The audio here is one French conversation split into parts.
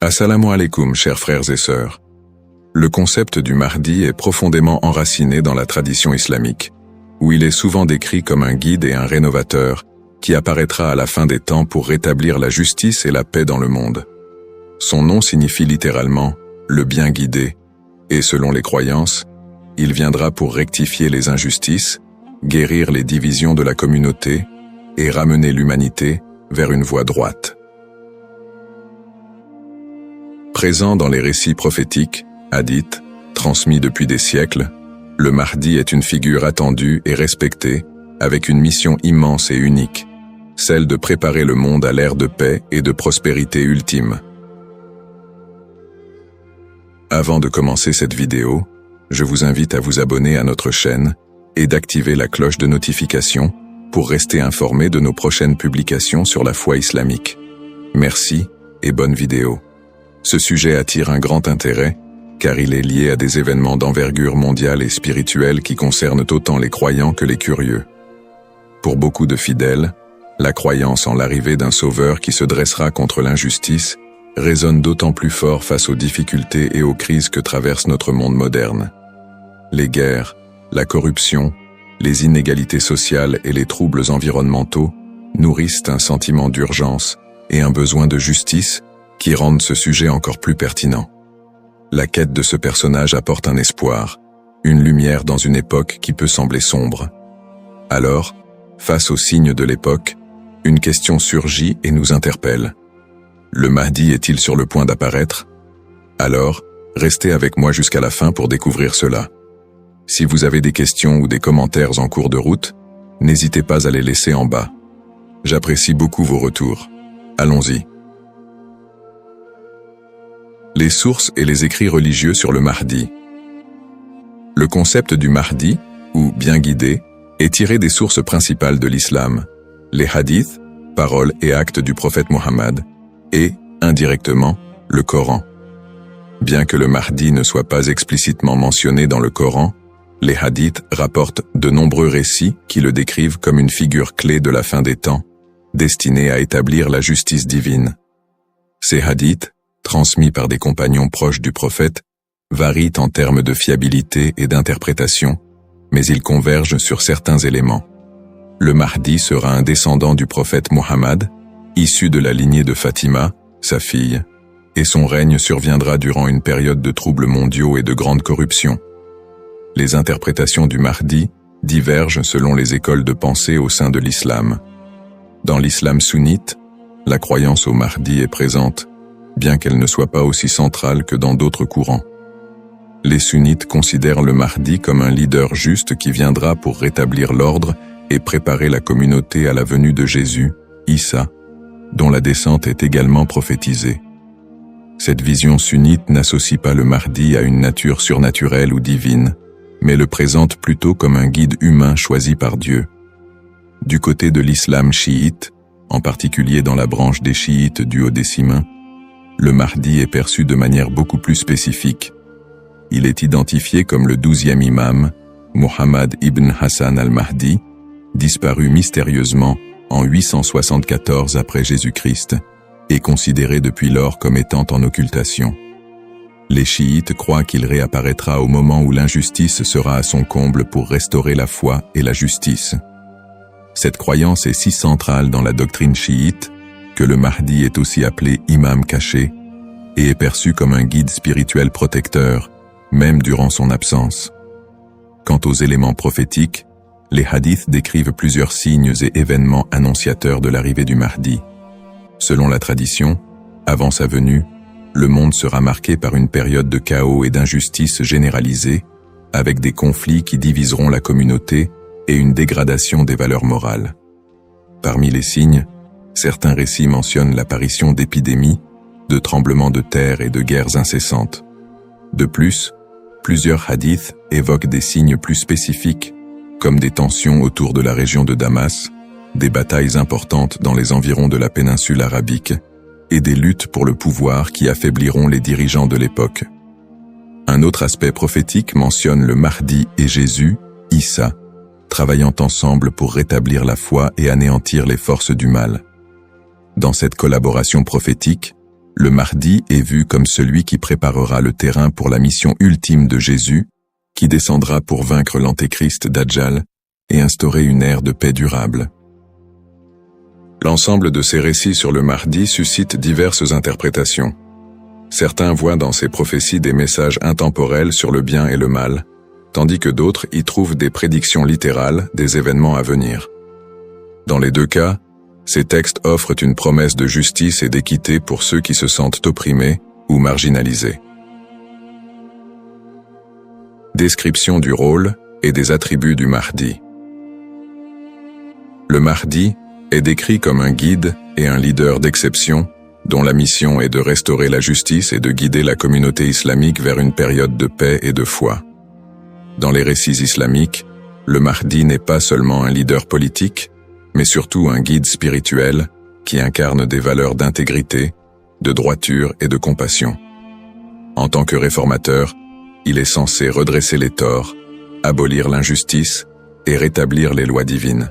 Assalamu alaikum, chers frères et sœurs. Le concept du Mahdi est profondément enraciné dans la tradition islamique, où il est souvent décrit comme un guide et un rénovateur qui apparaîtra à la fin des temps pour rétablir la justice et la paix dans le monde. Son nom signifie littéralement « le bien guidé », et selon les croyances, il viendra pour rectifier les injustices, guérir les divisions de la communauté et ramener l'humanité vers une voie droite. Présent dans les récits prophétiques, hadiths, transmis depuis des siècles, le Mahdi est une figure attendue et respectée, avec une mission immense et unique, celle de préparer le monde à l'ère de paix et de prospérité ultime. Avant de commencer cette vidéo, je vous invite à vous abonner à notre chaîne et d'activer la cloche de notification pour rester informé de nos prochaines publications sur la foi islamique. Merci et bonne vidéo. Ce sujet attire un grand intérêt, car il est lié à des événements d'envergure mondiale et spirituelle qui concernent autant les croyants que les curieux. Pour beaucoup de fidèles, la croyance en l'arrivée d'un sauveur qui se dressera contre l'injustice résonne d'autant plus fort face aux difficultés et aux crises que traverse notre monde moderne. Les guerres, la corruption, les inégalités sociales et les troubles environnementaux nourrissent un sentiment d'urgence et un besoin de justice qui rendent ce sujet encore plus pertinent. La quête de ce personnage apporte un espoir, une lumière dans une époque qui peut sembler sombre. Alors, face aux signes de l'époque, une question surgit et nous interpelle. Le Mahdi est-il sur le point d'apparaître? Alors, restez avec moi jusqu'à la fin pour découvrir cela. Si vous avez des questions ou des commentaires en cours de route, n'hésitez pas à les laisser en bas. J'apprécie beaucoup vos retours. Allons-y. Les sources et les écrits religieux sur le Mahdi. Le concept du Mahdi, ou bien guidé, est tiré des sources principales de l'islam, les hadiths, paroles et actes du prophète Mohammed, et, indirectement, le Coran. Bien que le Mahdi ne soit pas explicitement mentionné dans le Coran, les hadiths rapportent de nombreux récits qui le décrivent comme une figure clé de la fin des temps, destinée à établir la justice divine. Ces hadiths, transmis par des compagnons proches du prophète, varient en termes de fiabilité et d'interprétation, mais ils convergent sur certains éléments. Le Mahdi sera un descendant du prophète Mohammed, issu de la lignée de Fatima, sa fille, et son règne surviendra durant une période de troubles mondiaux et de grande corruption. Les interprétations du Mahdi divergent selon les écoles de pensée au sein de l'islam. Dans l'islam sunnite, la croyance au Mahdi est présente, bien qu'elle ne soit pas aussi centrale que dans d'autres courants. Les sunnites considèrent le Mahdi comme un leader juste qui viendra pour rétablir l'ordre et préparer la communauté à la venue de Jésus, Issa, dont la descente est également prophétisée. Cette vision sunnite n'associe pas le Mahdi à une nature surnaturelle ou divine, mais le présente plutôt comme un guide humain choisi par Dieu. Du côté de l'islam chiite, en particulier dans la branche des chiites duodécimains, le Mahdi est perçu de manière beaucoup plus spécifique. Il est identifié comme le 12e imam, Muhammad ibn Hassan al-Mahdi, disparu mystérieusement en 874 après Jésus-Christ, et considéré depuis lors comme étant en occultation. Les chiites croient qu'il réapparaîtra au moment où l'injustice sera à son comble pour restaurer la foi et la justice. Cette croyance est si centrale dans la doctrine chiite que le Mahdi est aussi appelé imam caché et est perçu comme un guide spirituel protecteur, même durant son absence. Quant aux éléments prophétiques, les hadiths décrivent plusieurs signes et événements annonciateurs de l'arrivée du Mahdi. Selon la tradition, avant sa venue, le monde sera marqué par une période de chaos et d'injustice généralisée, avec des conflits qui diviseront la communauté et une dégradation des valeurs morales. Parmi les signes, certains récits mentionnent l'apparition d'épidémies, de tremblements de terre et de guerres incessantes. De plus, plusieurs hadiths évoquent des signes plus spécifiques, comme des tensions autour de la région de Damas, des batailles importantes dans les environs de la péninsule arabique, et des luttes pour le pouvoir qui affaibliront les dirigeants de l'époque. Un autre aspect prophétique mentionne le Mahdi et Jésus, Issa, travaillant ensemble pour rétablir la foi et anéantir les forces du mal. Dans cette collaboration prophétique, le Mahdi est vu comme celui qui préparera le terrain pour la mission ultime de Jésus, qui descendra pour vaincre l'antéchrist Dajjal et instaurer une ère de paix durable. L'ensemble de ces récits sur le Mahdi suscite diverses interprétations. Certains voient dans ces prophéties des messages intemporels sur le bien et le mal, tandis que d'autres y trouvent des prédictions littérales des événements à venir. Dans les deux cas, ces textes offrent une promesse de justice et d'équité pour ceux qui se sentent opprimés ou marginalisés. Description du rôle et des attributs du Mahdi. Le Mahdi est décrit comme un guide et un leader d'exception dont la mission est de restaurer la justice et de guider la communauté islamique vers une période de paix et de foi. Dans les récits islamiques, le Mahdi n'est pas seulement un leader politique, mais surtout un guide spirituel qui incarne des valeurs d'intégrité, de droiture et de compassion. En tant que réformateur, il est censé redresser les torts, abolir l'injustice et rétablir les lois divines.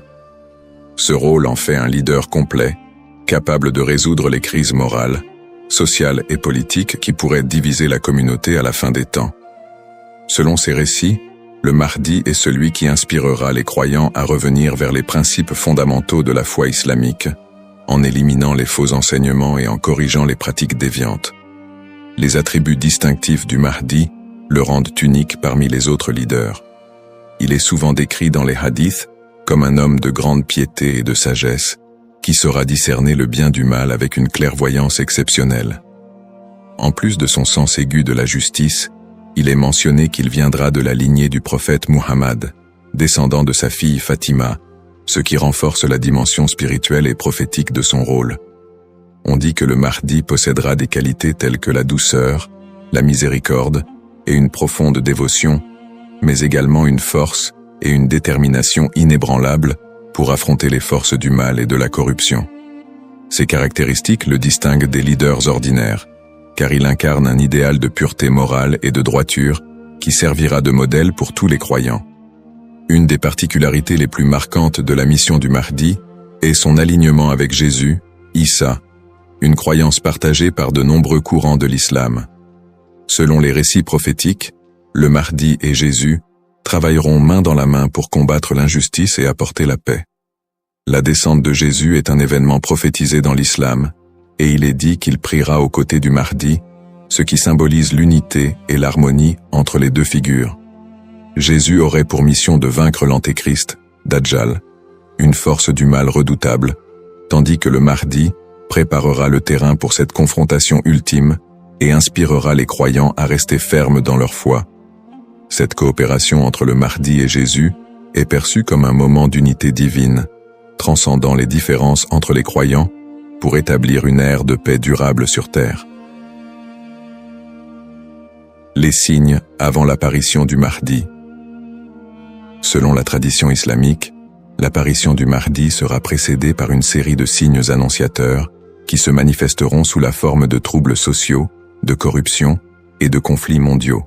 Ce rôle en fait un leader complet, capable de résoudre les crises morales, sociales et politiques qui pourraient diviser la communauté à la fin des temps. Selon ces récits, le Mahdi est celui qui inspirera les croyants à revenir vers les principes fondamentaux de la foi islamique, en éliminant les faux enseignements et en corrigeant les pratiques déviantes. Les attributs distinctifs du Mahdi le rendent unique parmi les autres leaders. Il est souvent décrit dans les hadiths comme un homme de grande piété et de sagesse, qui saura discerner le bien du mal avec une clairvoyance exceptionnelle. En plus de son sens aigu de la justice, il est mentionné qu'il viendra de la lignée du prophète Muhammad, descendant de sa fille Fatima, ce qui renforce la dimension spirituelle et prophétique de son rôle. On dit que le Mahdi possédera des qualités telles que la douceur, la miséricorde et une profonde dévotion, mais également une force et une détermination inébranlables pour affronter les forces du mal et de la corruption. Ces caractéristiques le distinguent des leaders ordinaires, car il incarne un idéal de pureté morale et de droiture qui servira de modèle pour tous les croyants. Une des particularités les plus marquantes de la mission du Mahdi est son alignement avec Jésus, Issa, une croyance partagée par de nombreux courants de l'islam. Selon les récits prophétiques, le Mahdi et Jésus travailleront main dans la main pour combattre l'injustice et apporter la paix. La descente de Jésus est un événement prophétisé dans l'islam, et il est dit qu'il priera aux côtés du Mahdi, ce qui symbolise l'unité et l'harmonie entre les deux figures. Jésus aurait pour mission de vaincre l'antéchrist, Dajjal, une force du mal redoutable, tandis que le Mahdi préparera le terrain pour cette confrontation ultime et inspirera les croyants à rester fermes dans leur foi. Cette coopération entre le Mahdi et Jésus est perçue comme un moment d'unité divine, transcendant les différences entre les croyants pour établir une ère de paix durable sur terre. Les signes avant l'apparition du Mahdi. Selon la tradition islamique, l'apparition du Mahdi sera précédée par une série de signes annonciateurs qui se manifesteront sous la forme de troubles sociaux, de corruption et de conflits mondiaux.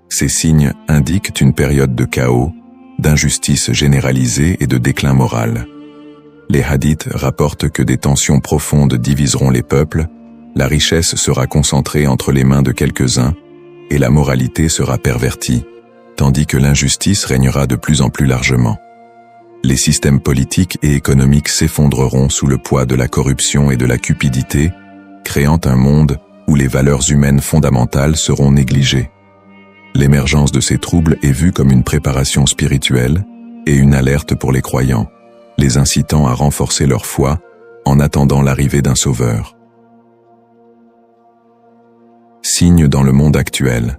Ces signes indiquent une période de chaos, d'injustice généralisée et de déclin moral. Les hadiths rapportent que des tensions profondes diviseront les peuples, la richesse sera concentrée entre les mains de quelques-uns et la moralité sera pervertie, tandis que l'injustice régnera de plus en plus largement. Les systèmes politiques et économiques s'effondreront sous le poids de la corruption et de la cupidité, créant un monde où les valeurs humaines fondamentales seront négligées. L'émergence de ces troubles est vue comme une préparation spirituelle et une alerte pour les croyants, les incitant à renforcer leur foi en attendant l'arrivée d'un sauveur. Signes dans le monde actuel.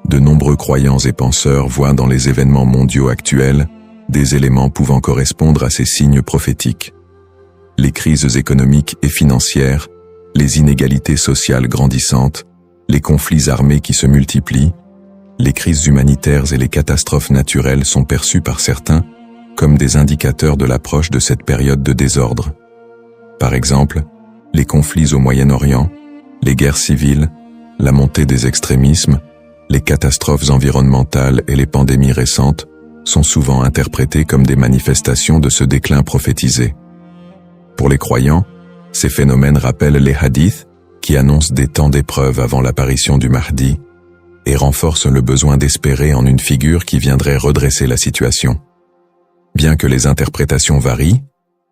De nombreux croyants et penseurs voient dans les événements mondiaux actuels des éléments pouvant correspondre à ces signes prophétiques. Les crises économiques et financières, les inégalités sociales grandissantes, les conflits armés qui se multiplient, les crises humanitaires et les catastrophes naturelles sont perçues par certains comme des indicateurs de l'approche de cette période de désordre. Par exemple, les conflits au Moyen-Orient, les guerres civiles, la montée des extrémismes, les catastrophes environnementales et les pandémies récentes sont souvent interprétés comme des manifestations de ce déclin prophétisé. Pour les croyants, Ces phénomènes rappellent les hadiths qui annoncent des temps d'épreuve avant l'apparition du Mahdi et renforcent le besoin d'espérer en une figure qui viendrait redresser la situation. Bien que les interprétations varient,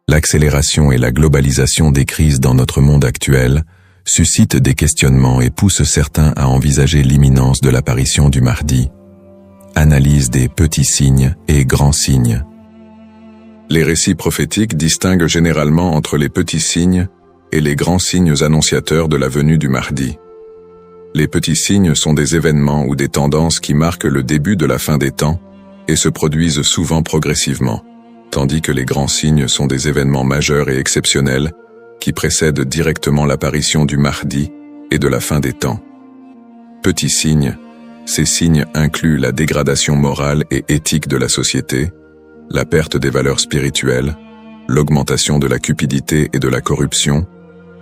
l'accélération et la globalisation des crises dans notre monde actuel suscitent des questionnements et poussent certains à envisager l'imminence de l'apparition du Mahdi. Analyse des petits signes et grands signes. Les récits prophétiques distinguent généralement entre les petits signes et les grands signes annonciateurs de la venue du Mahdi. Les petits signes sont des événements ou des tendances qui marquent le début de la fin des temps et se produisent souvent progressivement, tandis que les grands signes sont des événements majeurs et exceptionnels qui précèdent directement l'apparition du Mahdi et de la fin des temps. Petits signes, ces signes incluent la dégradation morale et éthique de la société, la perte des valeurs spirituelles, l'augmentation de la cupidité et de la corruption,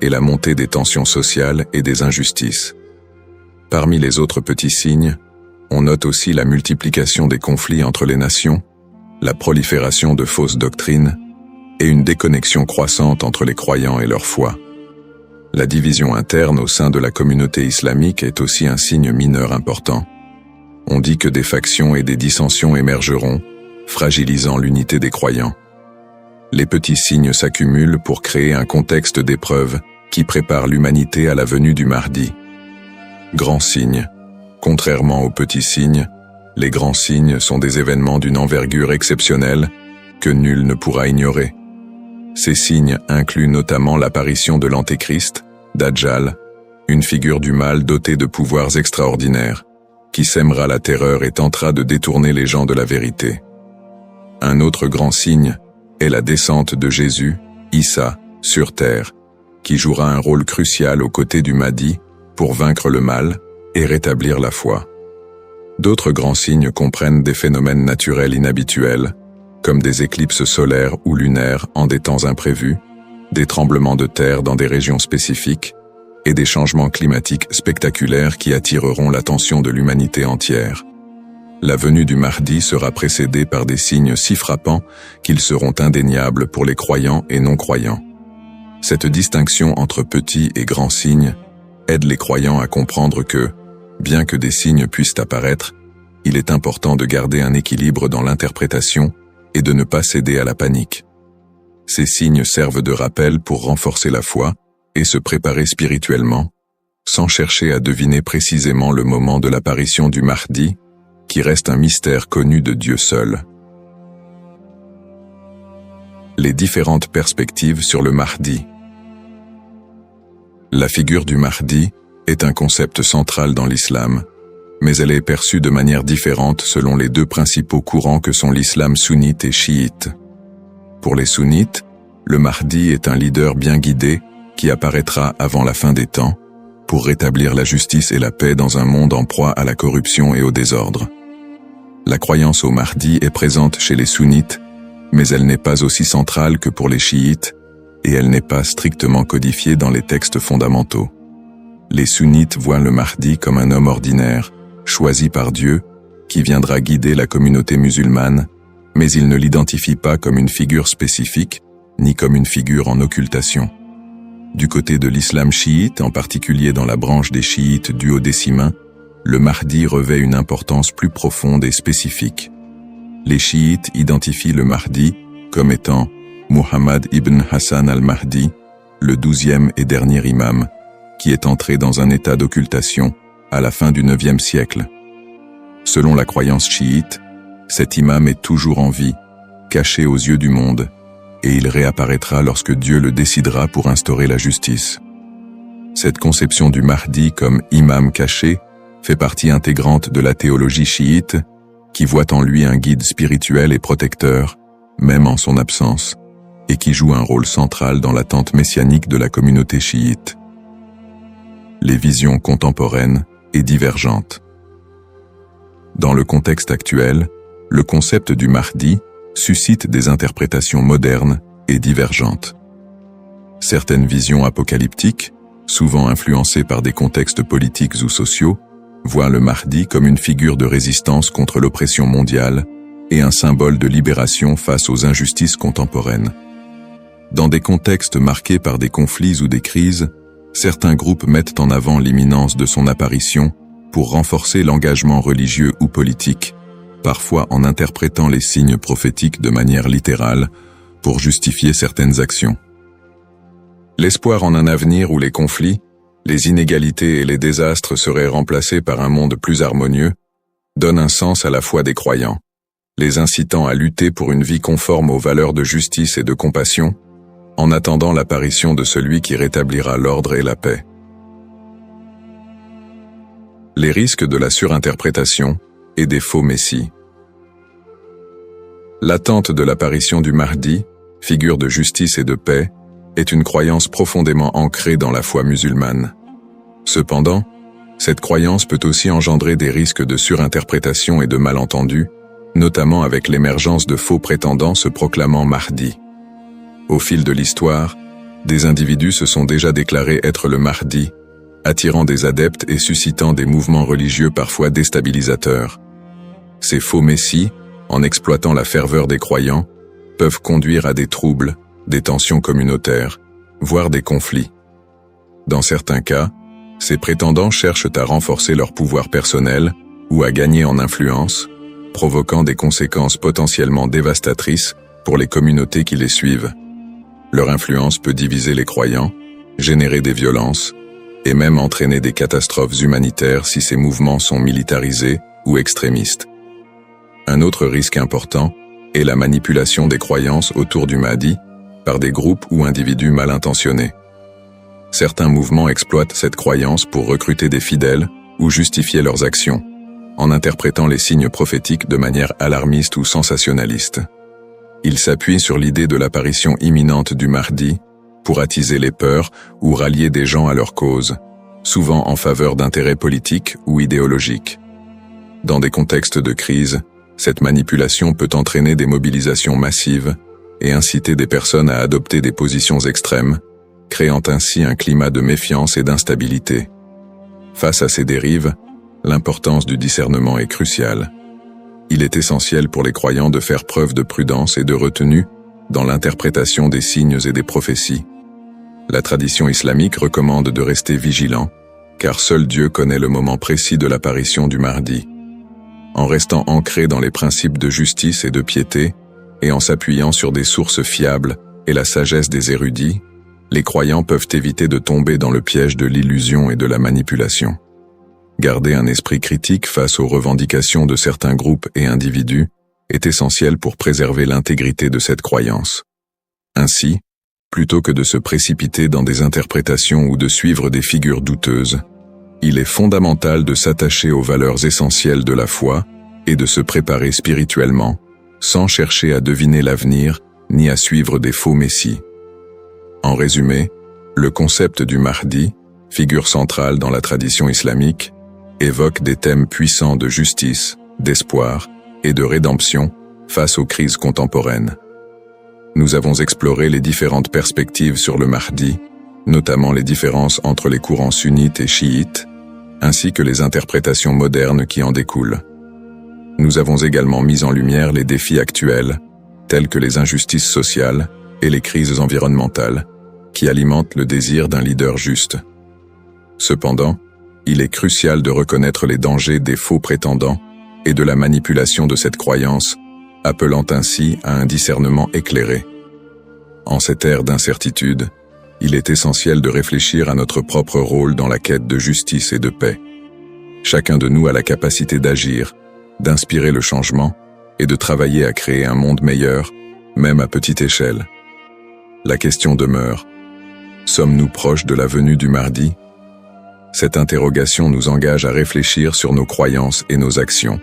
et la montée des tensions sociales et des injustices. Parmi les autres petits signes, on note aussi la multiplication des conflits entre les nations, la prolifération de fausses doctrines, et une déconnexion croissante entre les croyants et leur foi. La division interne au sein de la communauté islamique est aussi un signe mineur important. On dit que des factions et des dissensions émergeront, fragilisant l'unité des croyants. Les petits signes s'accumulent pour créer un contexte d'épreuve qui prépare l'humanité à la venue du Mahdi. Grands signes. Contrairement aux petits signes, les grands signes sont des événements d'une envergure exceptionnelle que nul ne pourra ignorer. Ces signes incluent notamment l'apparition de l'Antéchrist, Dajjal, une figure du mal dotée de pouvoirs extraordinaires, qui sèmera la terreur et tentera de détourner les gens de la vérité. Un autre grand signe est la descente de Jésus, Issa, sur terre, qui jouera un rôle crucial aux côtés du Mahdi pour vaincre le mal et rétablir la foi. D'autres grands signes comprennent des phénomènes naturels inhabituels, comme des éclipses solaires ou lunaires en des temps imprévus, des tremblements de terre dans des régions spécifiques, et des changements climatiques spectaculaires qui attireront l'attention de l'humanité entière. La venue du Mahdi sera précédée par des signes si frappants qu'ils seront indéniables pour les croyants et non-croyants. Cette distinction entre petits et grands signes aide les croyants à comprendre que, bien que des signes puissent apparaître, il est important de garder un équilibre dans l'interprétation et de ne pas céder à la panique. Ces signes servent de rappel pour renforcer la foi et se préparer spirituellement, sans chercher à deviner précisément le moment de l'apparition du Mahdi, qui reste un mystère connu de Dieu seul. Les différentes perspectives sur le Mahdi. La figure du Mahdi est un concept central dans l'islam, mais elle est perçue de manière différente selon les deux principaux courants que sont l'islam sunnite et chiite. Pour les sunnites, le Mahdi est un leader bien guidé qui apparaîtra avant la fin des temps, pour rétablir la justice et la paix dans un monde en proie à la corruption et au désordre. La croyance au Mahdi est présente chez les sunnites, mais elle n'est pas aussi centrale que pour les chiites, et elle n'est pas strictement codifiée dans les textes fondamentaux. Les sunnites voient le Mahdi comme un homme ordinaire, choisi par Dieu, qui viendra guider la communauté musulmane, mais ils ne l'identifient pas comme une figure spécifique, ni comme une figure en occultation. Du côté de l'islam chiite, en particulier dans la branche des chiites duodécimains, le Mahdi revêt une importance plus profonde et spécifique. Les chiites identifient le Mahdi comme étant Muhammad ibn Hassan al-Mahdi, le 12e et dernier imam, qui est entré dans un état d'occultation à la fin du 9e siècle. Selon la croyance chiite, cet imam est toujours en vie, caché aux yeux du monde, et il réapparaîtra lorsque Dieu le décidera pour instaurer la justice. Cette conception du Mahdi comme imam caché fait partie intégrante de la théologie chiite, qui voit en lui un guide spirituel et protecteur, même en son absence, et qui joue un rôle central dans l'attente messianique de la communauté chiite. Les visions contemporaines et divergentes. Dans le contexte actuel, le concept du Mahdi suscite des interprétations modernes et divergentes. Certaines visions apocalyptiques, souvent influencées par des contextes politiques ou sociaux, voient le Mahdi comme une figure de résistance contre l'oppression mondiale et un symbole de libération face aux injustices contemporaines. Dans des contextes marqués par des conflits ou des crises, certains groupes mettent en avant l'imminence de son apparition pour renforcer l'engagement religieux ou politique, parfois en interprétant les signes prophétiques de manière littérale pour justifier certaines actions. L'espoir en un avenir où les conflits, les inégalités et les désastres seraient remplacés par un monde plus harmonieux donne un sens à la foi des croyants, les incitant à lutter pour une vie conforme aux valeurs de justice et de compassion, en attendant l'apparition de celui qui rétablira l'ordre et la paix. Les risques de la surinterprétation et des faux messies. L'attente de l'apparition du Mahdi, figure de justice et de paix, est une croyance profondément ancrée dans la foi musulmane. Cependant, cette croyance peut aussi engendrer des risques de surinterprétation et de malentendus, notamment avec l'émergence de faux prétendants se proclamant Mahdi. Au fil de l'histoire, des individus se sont déjà déclarés être le Mahdi, attirant des adeptes et suscitant des mouvements religieux parfois déstabilisateurs. Ces faux messies, en exploitant la ferveur des croyants, peuvent conduire à des troubles, des tensions communautaires, voire des conflits. Dans certains cas, ces prétendants cherchent à renforcer leur pouvoir personnel ou à gagner en influence, provoquant des conséquences potentiellement dévastatrices pour les communautés qui les suivent. Leur influence peut diviser les croyants, générer des violences, et même entraîner des catastrophes humanitaires si ces mouvements sont militarisés ou extrémistes. Un autre risque important est la manipulation des croyances autour du Mahdi par des groupes ou individus mal intentionnés. Certains mouvements exploitent cette croyance pour recruter des fidèles ou justifier leurs actions, en interprétant les signes prophétiques de manière alarmiste ou sensationnaliste. Ils s'appuient sur l'idée de l'apparition imminente du Mahdi pour attiser les peurs ou rallier des gens à leur cause, souvent en faveur d'intérêts politiques ou idéologiques. Dans des contextes de crise, cette manipulation peut entraîner des mobilisations massives et inciter des personnes à adopter des positions extrêmes, créant ainsi un climat de méfiance et d'instabilité. Face à ces dérives, l'importance du discernement est cruciale. Il est essentiel pour les croyants de faire preuve de prudence et de retenue dans l'interprétation des signes et des prophéties. La tradition islamique recommande de rester vigilant, car seul Dieu connaît le moment précis de l'apparition du Mahdi. En restant ancré dans les principes de justice et de piété, et en s'appuyant sur des sources fiables et la sagesse des érudits, les croyants peuvent éviter de tomber dans le piège de l'illusion et de la manipulation. Garder un esprit critique face aux revendications de certains groupes et individus est essentiel pour préserver l'intégrité de cette croyance. Ainsi, plutôt que de se précipiter dans des interprétations ou de suivre des figures douteuses, il est fondamental de s'attacher aux valeurs essentielles de la foi et de se préparer spirituellement, sans chercher à deviner l'avenir ni à suivre des faux messies. En résumé, le concept du Mahdi, figure centrale dans la tradition islamique, évoque des thèmes puissants de justice, d'espoir et de rédemption face aux crises contemporaines. Nous avons exploré les différentes perspectives sur le Mahdi, notamment les différences entre les courants sunnites et chiites, ainsi que les interprétations modernes qui en découlent. Nous avons également mis en lumière les défis actuels, tels que les injustices sociales et les crises environnementales, qui alimentent le désir d'un leader juste. Cependant, il est crucial de reconnaître les dangers des faux prétendants et de la manipulation de cette croyance, appelant ainsi à un discernement éclairé. En cette ère d'incertitude, il est essentiel de réfléchir à notre propre rôle dans la quête de justice et de paix. Chacun de nous a la capacité d'agir, d'inspirer le changement et de travailler à créer un monde meilleur, même à petite échelle. La question demeure: sommes-nous proches de la venue du Mahdi ? Cette interrogation nous engage à réfléchir sur nos croyances et nos actions,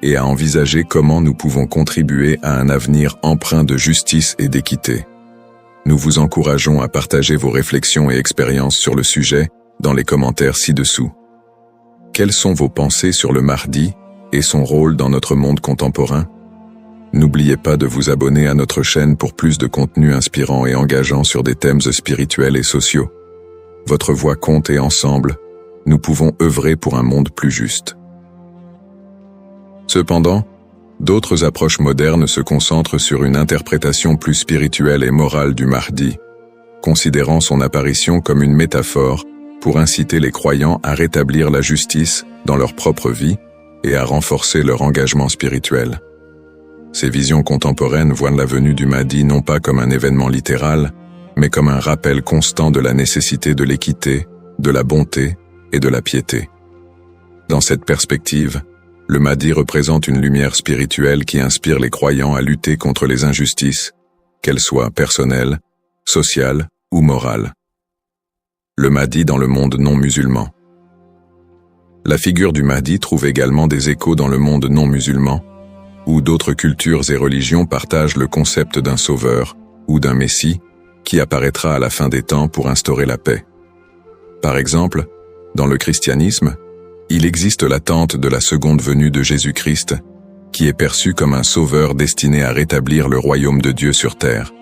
et à envisager comment nous pouvons contribuer à un avenir empreint de justice et d'équité. Nous vous encourageons à partager vos réflexions et expériences sur le sujet dans les commentaires ci-dessous. Quelles sont vos pensées sur le Mahdi et son rôle dans notre monde contemporain? N'oubliez pas de vous abonner à notre chaîne pour plus de contenu inspirant et engageant sur des thèmes spirituels et sociaux. Votre voix compte et ensemble, nous pouvons œuvrer pour un monde plus juste. Cependant, D'autres approches modernes se concentrent sur une interprétation plus spirituelle et morale du Mahdi, considérant son apparition comme une métaphore pour inciter les croyants à rétablir la justice dans leur propre vie et à renforcer leur engagement spirituel. Ces visions contemporaines voient la venue du Mahdi non pas comme un événement littéral, mais comme un rappel constant de la nécessité de l'équité, de la bonté et de la piété. Dans cette perspective, le Mahdi représente une lumière spirituelle qui inspire les croyants à lutter contre les injustices, qu'elles soient personnelles, sociales ou morales. Le Mahdi dans le monde non musulman. La figure du Mahdi trouve également des échos dans le monde non musulman, où d'autres cultures et religions partagent le concept d'un sauveur ou d'un messie qui apparaîtra à la fin des temps pour instaurer la paix. Par exemple, dans le christianisme, il existe l'attente de la seconde venue de Jésus-Christ, qui est perçu comme un sauveur destiné à rétablir le royaume de Dieu sur terre.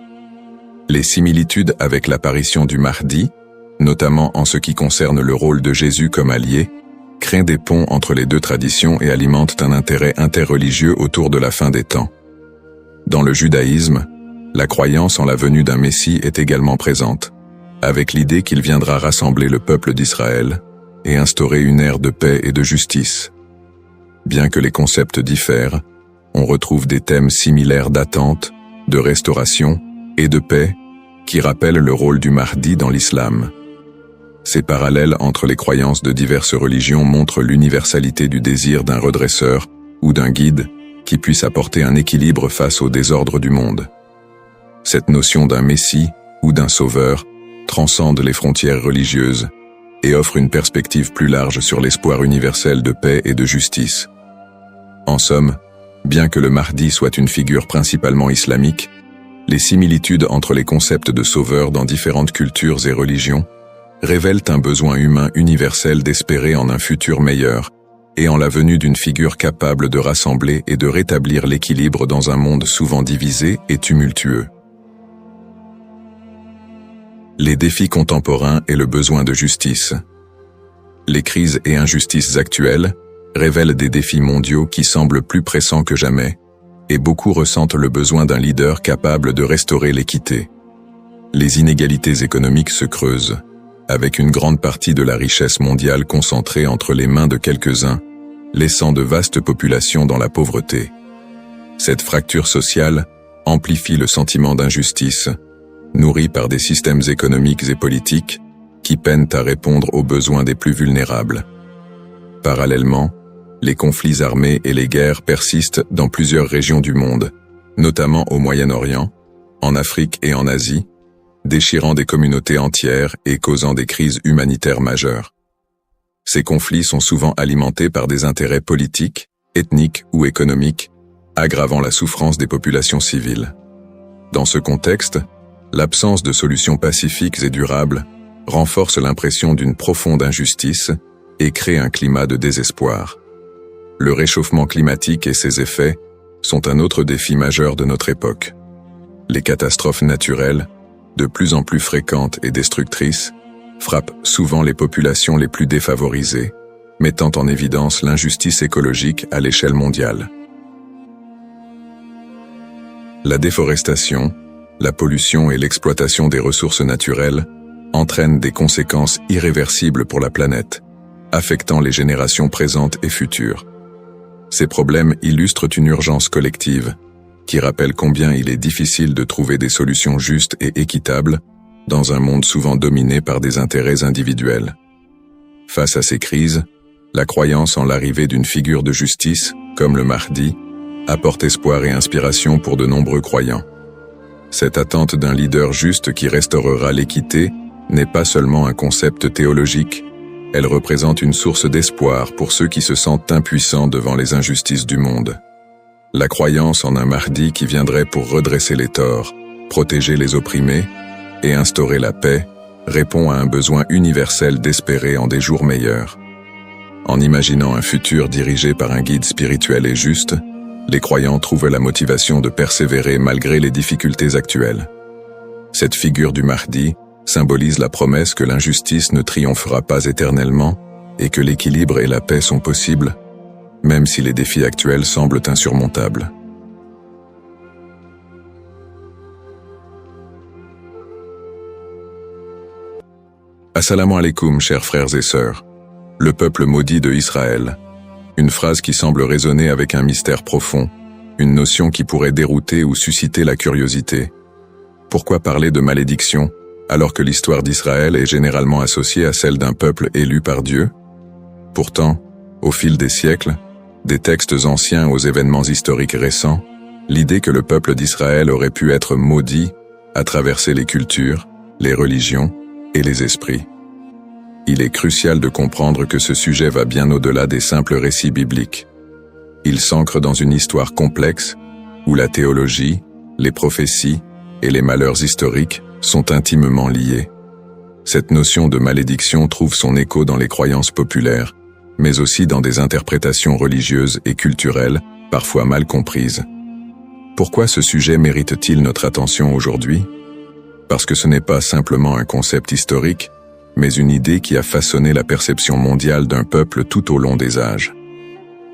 Les similitudes avec l'apparition du Mahdi, notamment en ce qui concerne le rôle de Jésus comme allié, créent des ponts entre les deux traditions et alimentent un intérêt interreligieux autour de la fin des temps. Dans le judaïsme, la croyance en la venue d'un Messie est également présente, avec l'idée qu'il viendra rassembler le peuple d'Israël et instaurer une ère de paix et de justice. Bien que les concepts diffèrent, on retrouve des thèmes similaires d'attente, de restauration et de paix qui rappellent le rôle du Mahdi dans l'islam. Ces parallèles entre les croyances de diverses religions montrent l'universalité du désir d'un redresseur ou d'un guide qui puisse apporter un équilibre face au désordre du monde. Cette notion d'un messie ou d'un sauveur transcende les frontières religieuses et offre une perspective plus large sur l'espoir universel de paix et de justice. En somme, bien que le Mahdi soit une figure principalement islamique, les similitudes entre les concepts de sauveur dans différentes cultures et religions révèlent un besoin humain universel d'espérer en un futur meilleur et en la venue d'une figure capable de rassembler et de rétablir l'équilibre dans un monde souvent divisé et tumultueux. Les défis contemporains et le besoin de justice. Les crises et injustices actuelles révèlent des défis mondiaux qui semblent plus pressants que jamais, et beaucoup ressentent le besoin d'un leader capable de restaurer l'équité. Les inégalités économiques se creusent, avec une grande partie de la richesse mondiale concentrée entre les mains de quelques-uns, laissant de vastes populations dans la pauvreté. Cette fracture sociale amplifie le sentiment d'injustice, nourri par des systèmes économiques et politiques qui peinent à répondre aux besoins des plus vulnérables. Parallèlement, les conflits armés et les guerres persistent dans plusieurs régions du monde, notamment au Moyen-Orient, en Afrique et en Asie, déchirant des communautés entières et causant des crises humanitaires majeures. Ces conflits sont souvent alimentés par des intérêts politiques, ethniques ou économiques, aggravant la souffrance des populations civiles. Dans ce contexte, l'absence de solutions pacifiques et durables renforce l'impression d'une profonde injustice et crée un climat de désespoir. Le réchauffement climatique et ses effets sont un autre défi majeur de notre époque. Les catastrophes naturelles, de plus en plus fréquentes et destructrices, frappent souvent les populations les plus défavorisées, mettant en évidence l'injustice écologique à l'échelle mondiale. La déforestation, la pollution et l'exploitation des ressources naturelles entraînent des conséquences irréversibles pour la planète, affectant les générations présentes et futures. Ces problèmes illustrent une urgence collective, qui rappelle combien il est difficile de trouver des solutions justes et équitables dans un monde souvent dominé par des intérêts individuels. Face à ces crises, la croyance en l'arrivée d'une figure de justice, comme le Mahdi, apporte espoir et inspiration pour de nombreux croyants. Cette attente d'un leader juste qui restaurera l'équité n'est pas seulement un concept théologique, elle représente une source d'espoir pour ceux qui se sentent impuissants devant les injustices du monde. La croyance en un Mahdi qui viendrait pour redresser les torts, protéger les opprimés et instaurer la paix répond à un besoin universel d'espérer en des jours meilleurs. En imaginant un futur dirigé par un guide spirituel et juste, les croyants trouvent la motivation de persévérer malgré les difficultés actuelles. Cette figure du Mahdi symbolise la promesse que l'injustice ne triomphera pas éternellement et que l'équilibre et la paix sont possibles, même si les défis actuels semblent insurmontables. Assalamu alaikum, chers frères et sœurs. Le peuple maudit de Israël. Une phrase qui semble résonner avec un mystère profond, une notion qui pourrait dérouter ou susciter la curiosité. Pourquoi parler de malédiction, alors que l'histoire d'Israël est généralement associée à celle d'un peuple élu par Dieu? Pourtant, au fil des siècles, des textes anciens aux événements historiques récents, l'idée que le peuple d'Israël aurait pu être maudit a traversé les cultures, les religions et les esprits. Il est crucial de comprendre que ce sujet va bien au-delà des simples récits bibliques. Il s'ancre dans une histoire complexe où la théologie, les prophéties et les malheurs historiques sont intimement liés. Cette notion de malédiction trouve son écho dans les croyances populaires, mais aussi dans des interprétations religieuses et culturelles, parfois mal comprises. Pourquoi ce sujet mérite-t-il notre attention aujourd'hui? Parce que ce n'est pas simplement un concept historique, mais une idée qui a façonné la perception mondiale d'un peuple tout au long des âges.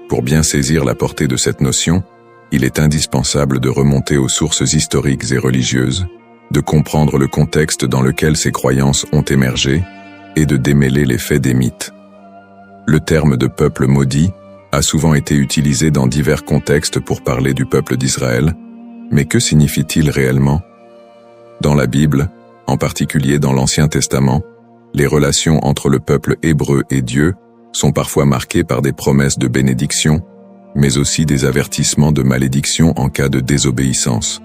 Pour bien saisir la portée de cette notion, il est indispensable de remonter aux sources historiques et religieuses, de comprendre le contexte dans lequel ces croyances ont émergé et de démêler les faits des mythes. Le terme de peuple maudit a souvent été utilisé dans divers contextes pour parler du peuple d'Israël, mais que signifie-t-il réellement? Dans la Bible, en particulier dans l'Ancien Testament, les relations entre le peuple hébreu et Dieu sont parfois marquées par des promesses de bénédiction, mais aussi des avertissements de malédiction en cas de désobéissance.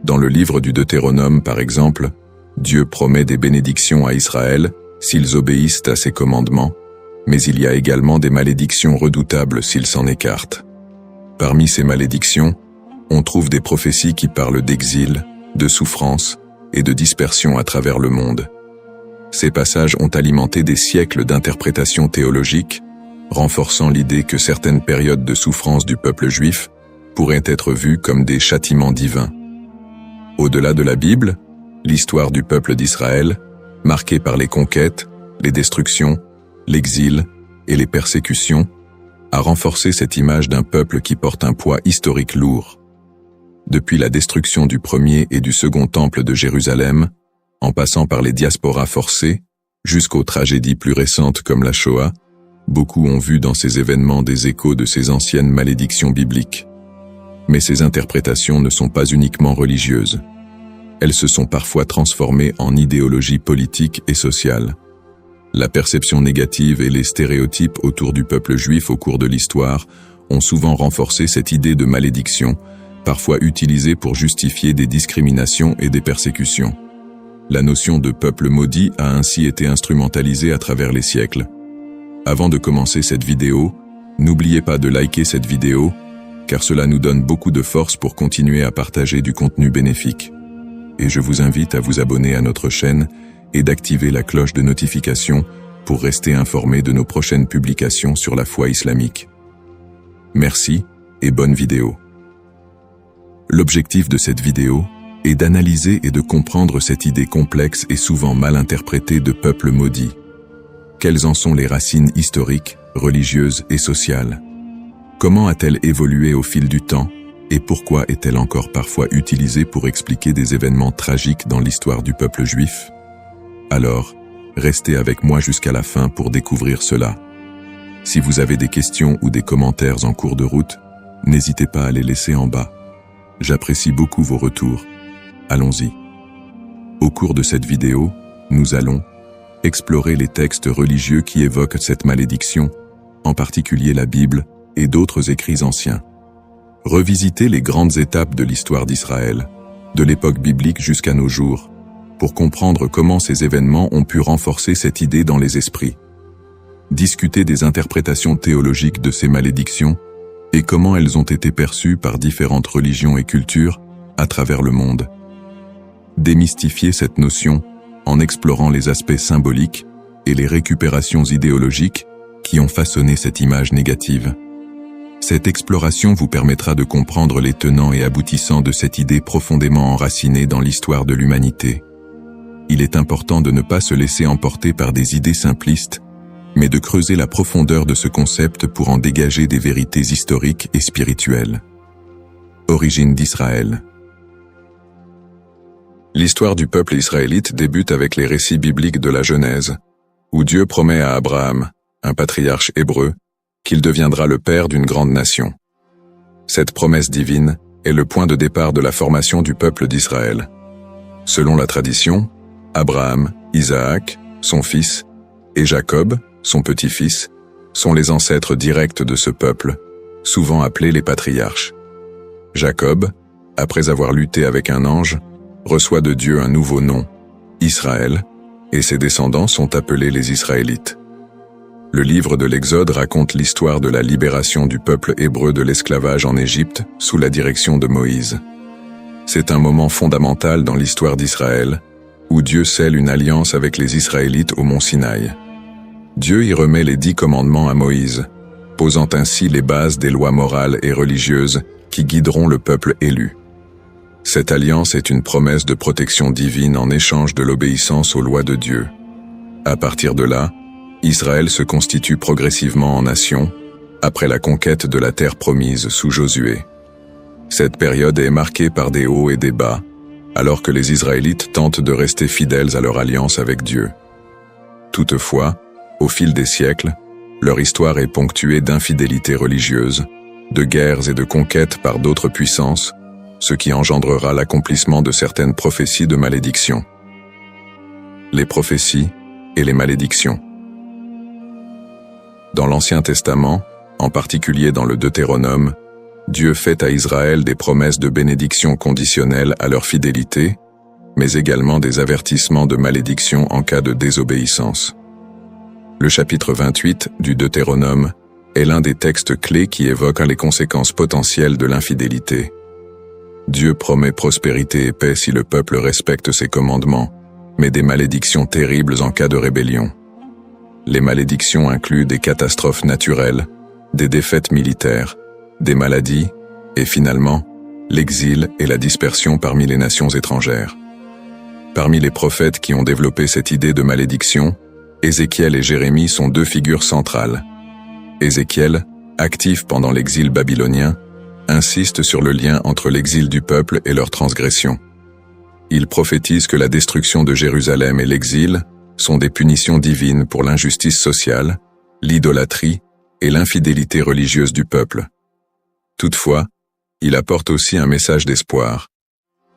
Dans le livre du Deutéronome, par exemple, Dieu promet des bénédictions à Israël s'ils obéissent à ses commandements, mais il y a également des malédictions redoutables s'ils s'en écartent. Parmi ces malédictions, on trouve des prophéties qui parlent d'exil, de souffrance et de dispersion à travers le monde. Ces passages ont alimenté des siècles d'interprétations théologiques, renforçant l'idée que certaines périodes de souffrance du peuple juif pourraient être vues comme des châtiments divins. Au-delà de la Bible, l'histoire du peuple d'Israël, marquée par les conquêtes, les destructions, l'exil et les persécutions, a renforcé cette image d'un peuple qui porte un poids historique lourd. Depuis la destruction du premier et du second temple de Jérusalem, en passant par les diasporas forcées, jusqu'aux tragédies plus récentes comme la Shoah, beaucoup ont vu dans ces événements des échos de ces anciennes malédictions bibliques. Mais ces interprétations ne sont pas uniquement religieuses. Elles se sont parfois transformées en idéologie politique et sociale. La perception négative et les stéréotypes autour du peuple juif au cours de l'histoire ont souvent renforcé cette idée de malédiction, parfois utilisée pour justifier des discriminations et des persécutions. La notion de peuple maudit a ainsi été instrumentalisée à travers les siècles. Avant de commencer cette vidéo, n'oubliez pas de liker cette vidéo, car cela nous donne beaucoup de force pour continuer à partager du contenu bénéfique. Et je vous invite à vous abonner à notre chaîne et d'activer la cloche de notification pour rester informé de nos prochaines publications sur la foi islamique. Merci et bonne vidéo. L'objectif de cette vidéo est d'analyser et de comprendre cette idée complexe et souvent mal interprétée de peuple maudit. Quelles en sont les racines historiques, religieuses et sociales? Comment a-t-elle évolué au fil du temps et pourquoi est-elle encore parfois utilisée pour expliquer des événements tragiques dans l'histoire du peuple juif? Alors, restez avec moi jusqu'à la fin pour découvrir cela. Si vous avez des questions ou des commentaires en cours de route, n'hésitez pas à les laisser en bas. J'apprécie beaucoup vos retours. Allons-y. Au cours de cette vidéo, nous allons explorer les textes religieux qui évoquent cette malédiction, en particulier la Bible et d'autres écrits anciens. Revisiter les grandes étapes de l'histoire d'Israël, de l'époque biblique jusqu'à nos jours, pour comprendre comment ces événements ont pu renforcer cette idée dans les esprits. Discuter des interprétations théologiques de ces malédictions et comment elles ont été perçues par différentes religions et cultures à travers le monde. Démystifier cette notion en explorant les aspects symboliques et les récupérations idéologiques qui ont façonné cette image négative. Cette exploration vous permettra de comprendre les tenants et aboutissants de cette idée profondément enracinée dans l'histoire de l'humanité. Il est important de ne pas se laisser emporter par des idées simplistes, mais de creuser la profondeur de ce concept pour en dégager des vérités historiques et spirituelles. Origine d'Israël. L'histoire du peuple israélite débute avec les récits bibliques de la Genèse, où Dieu promet à Abraham, un patriarche hébreu, qu'il deviendra le père d'une grande nation. Cette promesse divine est le point de départ de la formation du peuple d'Israël. Selon la tradition, Abraham, Isaac, son fils, et Jacob, son petit-fils, sont les ancêtres directs de ce peuple, souvent appelés les patriarches. Jacob, après avoir lutté avec un ange, reçoit de Dieu un nouveau nom, Israël, et ses descendants sont appelés les Israélites. Le livre de l'Exode raconte l'histoire de la libération du peuple hébreu de l'esclavage en Égypte sous la direction de Moïse. C'est un moment fondamental dans l'histoire d'Israël, où Dieu scelle une alliance avec les Israélites au mont Sinaï. Dieu y remet les 10 commandements à Moïse, posant ainsi les bases des lois morales et religieuses qui guideront le peuple élu. Cette alliance est une promesse de protection divine en échange de l'obéissance aux lois de Dieu. À partir de là, Israël se constitue progressivement en nation, après la conquête de la terre promise sous Josué. Cette période est marquée par des hauts et des bas, alors que les Israélites tentent de rester fidèles à leur alliance avec Dieu. Toutefois, au fil des siècles, leur histoire est ponctuée d'infidélités religieuses, de guerres et de conquêtes par d'autres puissances, ce qui engendrera l'accomplissement de certaines prophéties de malédiction. Les prophéties et les malédictions. Dans l'Ancien Testament, en particulier dans le Deutéronome, Dieu fait à Israël des promesses de bénédiction conditionnelles à leur fidélité, mais également des avertissements de malédiction en cas de désobéissance. Le chapitre 28 du Deutéronome est l'un des textes clés qui évoquent les conséquences potentielles de l'infidélité. Dieu promet prospérité et paix si le peuple respecte ses commandements, mais des malédictions terribles en cas de rébellion. Les malédictions incluent des catastrophes naturelles, des défaites militaires, des maladies, et finalement, l'exil et la dispersion parmi les nations étrangères. Parmi les prophètes qui ont développé cette idée de malédiction, Ézéchiel et Jérémie sont 2 figures centrales. Ézéchiel, actif pendant l'exil babylonien, insiste sur le lien entre l'exil du peuple et leur transgression. Il prophétise que la destruction de Jérusalem et l'exil sont des punitions divines pour l'injustice sociale, l'idolâtrie et l'infidélité religieuse du peuple. Toutefois, il apporte aussi un message d'espoir.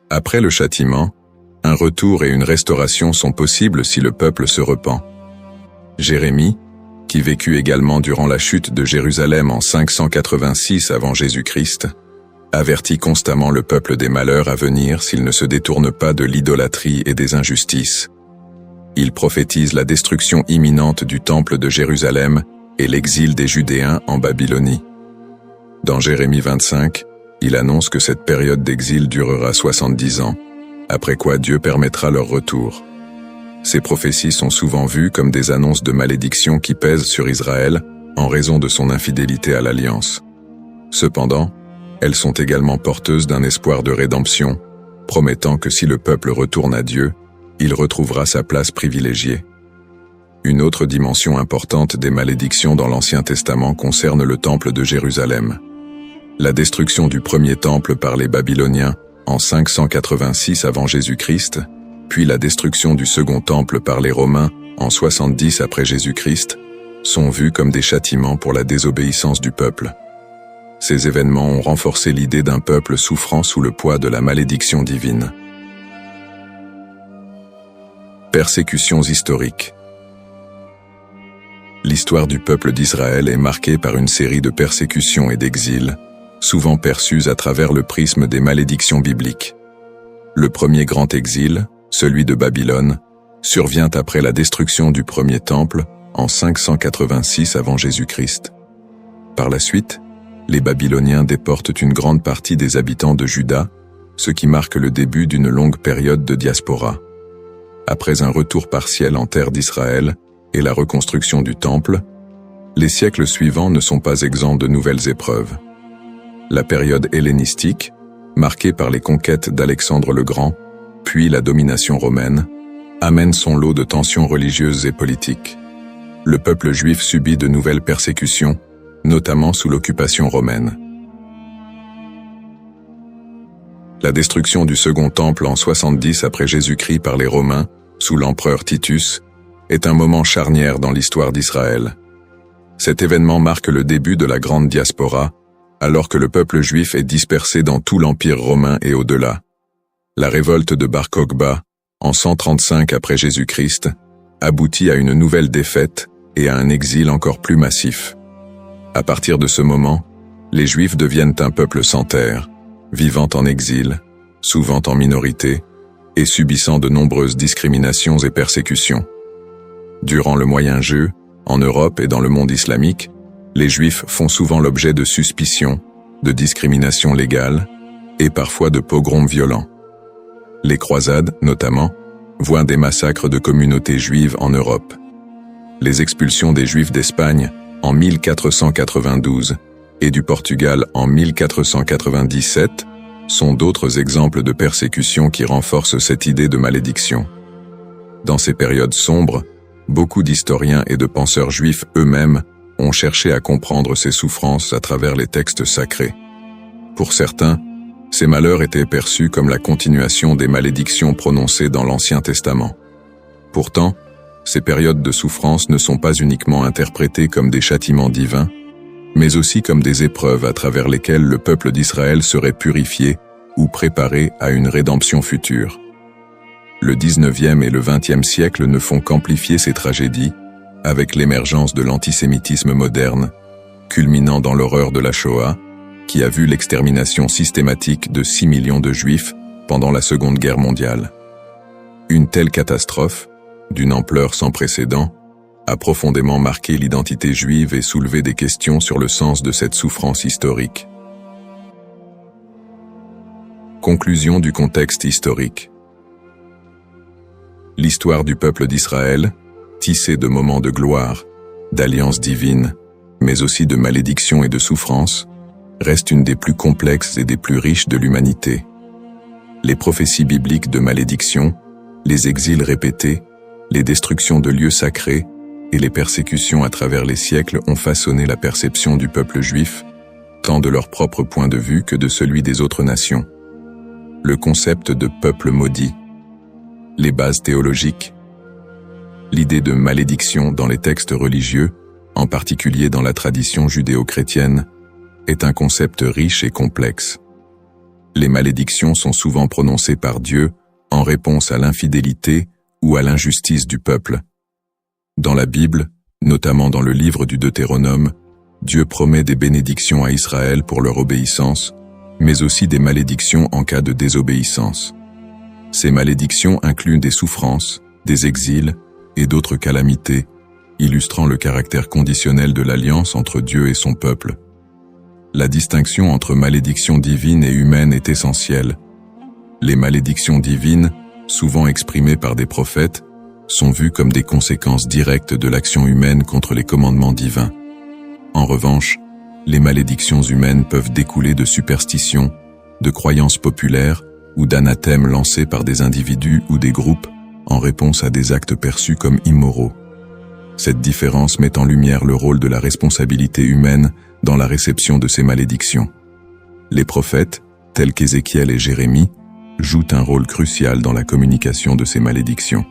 Après le châtiment, un retour et une restauration sont possibles si le peuple se repent. Jérémie, qui vécut également durant la chute de Jérusalem en 586 avant Jésus-Christ, avertit constamment le peuple des malheurs à venir s'il ne se détourne pas de l'idolâtrie et des injustices. Il prophétise la destruction imminente du temple de Jérusalem et l'exil des Judéens en Babylonie. Dans Jérémie 25, il annonce que cette période d'exil durera 70 ans, après quoi Dieu permettra leur retour. Ces prophéties sont souvent vues comme des annonces de malédiction qui pèsent sur Israël en raison de son infidélité à l'alliance. Cependant, elles sont également porteuses d'un espoir de rédemption, promettant que si le peuple retourne à Dieu, il retrouvera sa place privilégiée. Une autre dimension importante des malédictions dans l'Ancien Testament concerne le temple de Jérusalem. La destruction du premier temple par les Babyloniens en 586 avant Jésus-Christ, puis la destruction du second temple par les Romains en 70 après Jésus-Christ, sont vus comme des châtiments pour la désobéissance du peuple. Ces événements ont renforcé l'idée d'un peuple souffrant sous le poids de la malédiction divine. Persécutions historiques. L'histoire du peuple d'Israël est marquée par une série de persécutions et d'exils, souvent perçues à travers le prisme des malédictions bibliques. Le premier grand exil, celui de Babylone, survient après la destruction du premier temple en 586 avant Jésus-Christ. Par la suite, les Babyloniens déportent une grande partie des habitants de Juda, ce qui marque le début d'une longue période de diaspora. Après un retour partiel en terre d'Israël et la reconstruction du temple, les siècles suivants ne sont pas exempts de nouvelles épreuves. La période hellénistique, marquée par les conquêtes d'Alexandre le Grand, puis la domination romaine, amène son lot de tensions religieuses et politiques. le peuple juif subit de nouvelles persécutions, notamment sous l'occupation romaine. La destruction du Second Temple en 70 après Jésus-Christ par les Romains, sous l'empereur Titus, est un moment charnière dans l'histoire d'Israël. Cet événement marque le début de la grande diaspora, alors que le peuple juif est dispersé dans tout l'Empire romain et au-delà. La révolte de Bar Kokhba, en 135 après Jésus-Christ, aboutit à une nouvelle défaite et à un exil encore plus massif. À partir de ce moment, les Juifs deviennent un peuple sans terre, vivant en exil, souvent en minorité, et subissant de nombreuses discriminations et persécutions. Durant le Moyen-Âge, en Europe et dans le monde islamique, les Juifs font souvent l'objet de suspicions, de discriminations légales et parfois de pogroms violents. Les croisades, notamment, voient des massacres de communautés juives en Europe. Les expulsions des Juifs d'Espagne en 1492 et du Portugal en 1497 sont d'autres exemples de persécutions qui renforcent cette idée de malédiction. Dans ces périodes sombres, beaucoup d'historiens et de penseurs juifs eux-mêmes ont cherché à comprendre ces souffrances à travers les textes sacrés. Pour certains, ces malheurs étaient perçus comme la continuation des malédictions prononcées dans l'Ancien Testament. Pourtant, ces périodes de souffrance ne sont pas uniquement interprétées comme des châtiments divins, mais aussi comme des épreuves à travers lesquelles le peuple d'Israël serait purifié ou préparé à une rédemption future. Le 19e et le 20e siècle ne font qu'amplifier ces tragédies, avec l'émergence de l'antisémitisme moderne, culminant dans l'horreur de la Shoah, qui a vu l'extermination systématique de 6 millions de Juifs pendant la Seconde Guerre mondiale. Une telle catastrophe, d'une ampleur sans précédent, a profondément marqué l'identité juive et soulevé des questions sur le sens de cette souffrance historique. Conclusion du contexte historique. L'histoire du peuple d'Israël, tissée de moments de gloire, d'alliances divines, mais aussi de malédictions et de souffrances, reste une des plus complexes et des plus riches de l'humanité. Les prophéties bibliques de malédiction, les exils répétés, les destructions de lieux sacrés et les persécutions à travers les siècles ont façonné la perception du peuple juif, tant de leur propre point de vue que de celui des autres nations. Le concept de peuple maudit, les bases théologiques, l'idée de malédiction dans les textes religieux, en particulier dans la tradition judéo-chrétienne, est un concept riche et complexe. Les malédictions sont souvent prononcées par Dieu en réponse à l'infidélité ou à l'injustice du peuple. Dans la Bible, notamment dans le livre du Deutéronome, Dieu promet des bénédictions à Israël pour leur obéissance, mais aussi des malédictions en cas de désobéissance. Ces malédictions incluent des souffrances, des exils et d'autres calamités, illustrant le caractère conditionnel de l'alliance entre Dieu et son peuple. La distinction entre malédiction divine et humaine est essentielle. Les malédictions divines, souvent exprimées par des prophètes, sont vues comme des conséquences directes de l'action humaine contre les commandements divins. En revanche, les malédictions humaines peuvent découler de superstitions, de croyances populaires ou d'anathèmes lancés par des individus ou des groupes en réponse à des actes perçus comme immoraux. Cette différence met en lumière le rôle de la responsabilité humaine dans la réception de ces malédictions. Les prophètes, tels qu'Ézéchiel et Jérémie, jouent un rôle crucial dans la communication de ces malédictions.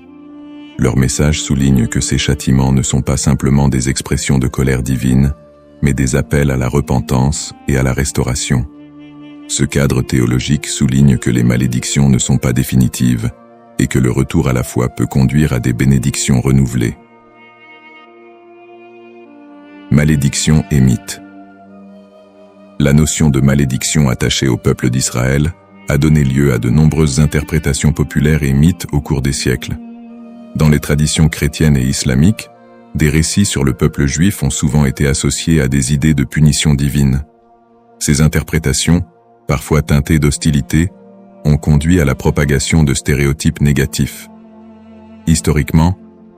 Leur message souligne que ces châtiments ne sont pas simplement des expressions de colère divine, mais des appels à la repentance et à la restauration. Ce cadre théologique souligne que les malédictions ne sont pas définitives et que le retour à la foi peut conduire à des bénédictions renouvelées. Malédiction et mythe. La notion de malédiction attachée au peuple d'Israël a donné lieu à de nombreuses interprétations populaires et mythes au cours des siècles. Dans les traditions chrétiennes et islamiques, des récits sur le peuple juif ont souvent été associés à des idées de punition divine. Ces interprétations, parfois teintées d'hostilité, ont conduit à la propagation de stéréotypes négatifs. Historiquement,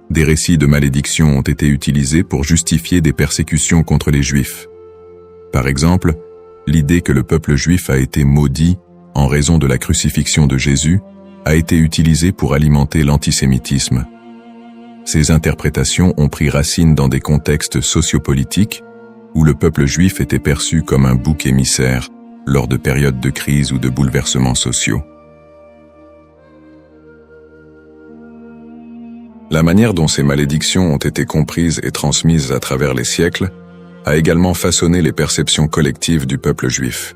des récits de malédiction ont été utilisés pour justifier des persécutions contre les Juifs. Par exemple, l'idée que le peuple juif a été maudit en raison de la crucifixion de Jésus a été utilisée pour alimenter l'antisémitisme. Ces interprétations ont pris racine dans des contextes sociopolitiques où le peuple juif était perçu comme un bouc émissaire lors de périodes de crise ou de bouleversements sociaux. La manière dont ces malédictions ont été comprises et transmises à travers les siècles a également façonné les perceptions collectives du peuple juif.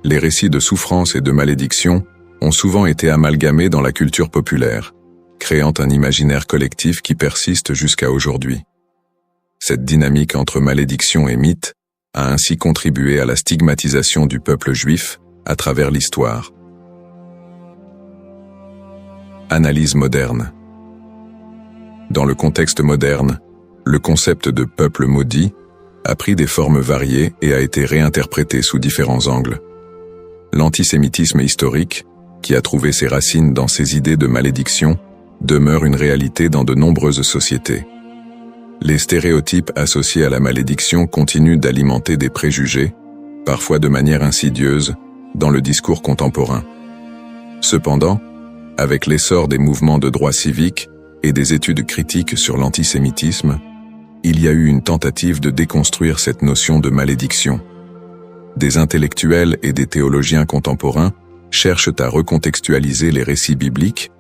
Les récits de souffrance et de malédiction ont souvent été amalgamés dans la culture populaire, créant un imaginaire collectif qui persiste jusqu'à aujourd'hui. Cette dynamique entre malédiction et mythe a ainsi contribué à la stigmatisation du peuple juif à travers l'histoire. Analyse moderne. Dans le contexte moderne, le concept de peuple maudit a pris des formes variées et a été réinterprété sous différents angles. L'antisémitisme historique, qui a trouvé ses racines dans ces idées de malédiction, demeure une réalité dans de nombreuses sociétés. Les stéréotypes associés à la malédiction continuent d'alimenter des préjugés, parfois de manière insidieuse, dans le discours contemporain. Cependant, avec l'essor des mouvements de droits civiques et des études critiques sur l'antisémitisme, il y a eu une tentative de déconstruire cette notion de malédiction. Des intellectuels et des théologiens contemporains cherchent à recontextualiser les récits bibliques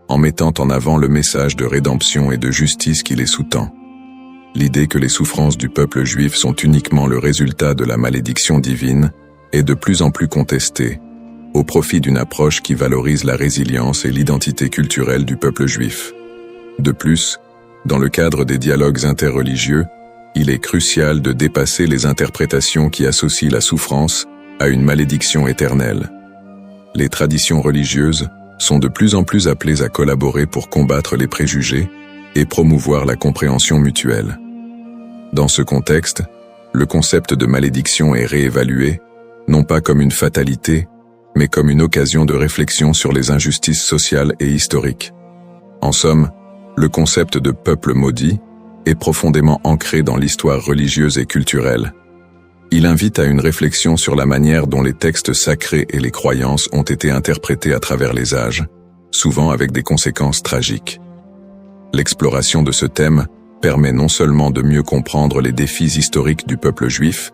en mettant en avant le message de rédemption et de justice qui les sous-tend. L'idée que les souffrances du peuple juif sont uniquement le résultat de la malédiction divine est de plus en plus contestée, au profit d'une approche qui valorise la résilience et l'identité culturelle du peuple juif. De plus, dans le cadre des dialogues interreligieux, il est crucial de dépasser les interprétations qui associent la souffrance à une malédiction éternelle. Les traditions religieuses sont de plus en plus appelées à collaborer pour combattre les préjugés et promouvoir la compréhension mutuelle. Dans ce contexte, le concept de malédiction est réévalué, non pas comme une fatalité, mais comme une occasion de réflexion sur les injustices sociales et historiques. En somme, le concept de peuple maudit est profondément ancré dans l'histoire religieuse et culturelle. Il invite à une réflexion sur la manière dont les textes sacrés et les croyances ont été interprétés à travers les âges, souvent avec des conséquences tragiques. L'exploration de ce thème permet non seulement de mieux comprendre les défis historiques du peuple juif,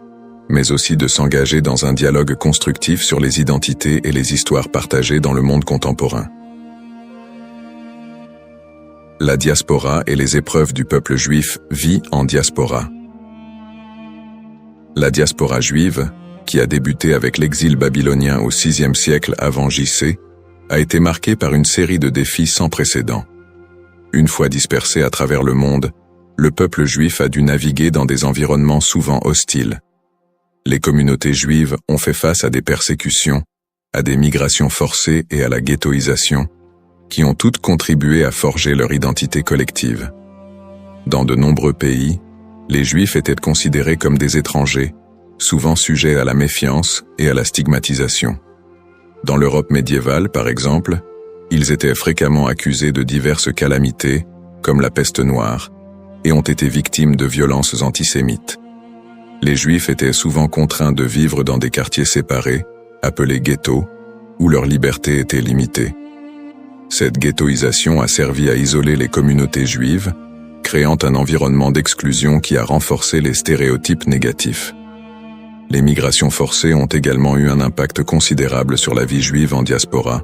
mais aussi de s'engager dans un dialogue constructif sur les identités et les histoires partagées dans le monde contemporain. La diaspora et les épreuves du peuple juif vit en diaspora. La diaspora juive, qui a débuté avec l'exil babylonien au VIe siècle avant J.C., a été marquée par une série de défis sans précédent. Une fois dispersé à travers le monde, le peuple juif a dû naviguer dans des environnements souvent hostiles. Les communautés juives ont fait face à des persécutions, à des migrations forcées et à la ghettoisation, qui ont toutes contribué à forger leur identité collective. Dans de nombreux pays, les Juifs étaient considérés comme des étrangers, souvent sujets à la méfiance et à la stigmatisation. Dans l'Europe médiévale, par exemple, ils étaient fréquemment accusés de diverses calamités, comme la peste noire, et ont été victimes de violences antisémites. Les Juifs étaient souvent contraints de vivre dans des quartiers séparés, appelés ghettos, où leur liberté était limitée. Cette ghettoisation a servi à isoler les communautés juives, créant un environnement d'exclusion qui a renforcé les stéréotypes négatifs. Les migrations forcées ont également eu un impact considérable sur la vie juive en diaspora.